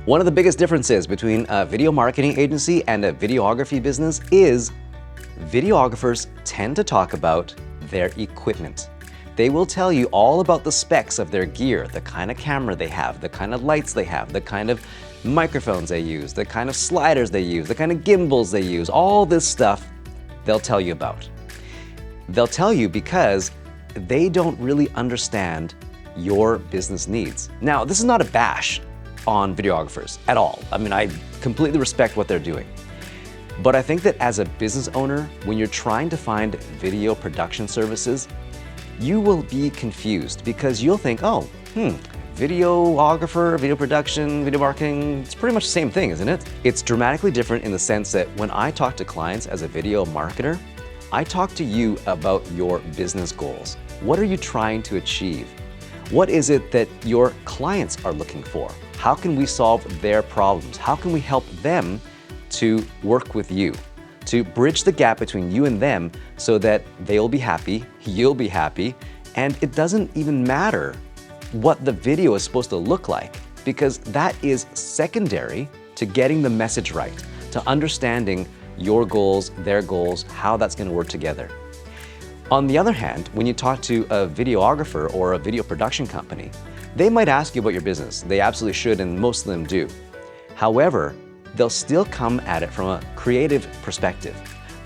One of the biggest differences between a video marketing agency and a videography business is videographers tend to talk about their equipment. They will tell you all about the specs of their gear, the kind of camera they have, the kind of lights they have, the kind of microphones they use, the kind of sliders they use, the kind of gimbals they use. All this stuff they'll tell you about. They'll tell you because they don't really understand your business needs. Now, this is not a bash on videographers at all. I mean, I completely respect what they're doing. But I think that as a business owner, when you're trying to find video production services, you will be confused because you'll think, oh, videographer, video production, video marketing, it's pretty much the same thing, isn't it? It's dramatically different in the sense that when I talk to clients as a video marketer, I talk to you about your business goals. What are you trying to achieve? What is it that your clients are looking for? How can we solve their problems? How can we help them to work with you, to bridge the gap between you and them so that they'll be happy, you'll be happy, and it doesn't even matter what the video is supposed to look like, because that is secondary to getting the message right, to understanding your goals, their goals, how that's going to work together. On the other hand, when you talk to a videographer or a video production company, they might ask you about your business. They absolutely should, and most of them do. However, they'll still come at it from a creative perspective.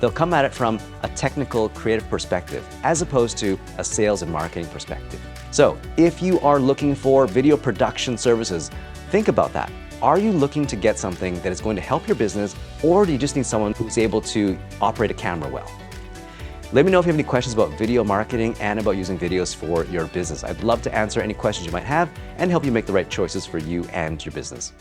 They'll come at it from a technical, creative perspective, as opposed to a sales and marketing perspective. So, if you are looking for video production services, think about that. Are you looking to get something that is going to help your business, or do you just need someone who's able to operate a camera well? Let me know if you have any questions about video marketing and about using videos for your business. I'd love to answer any questions you might have and help you make the right choices for you and your business.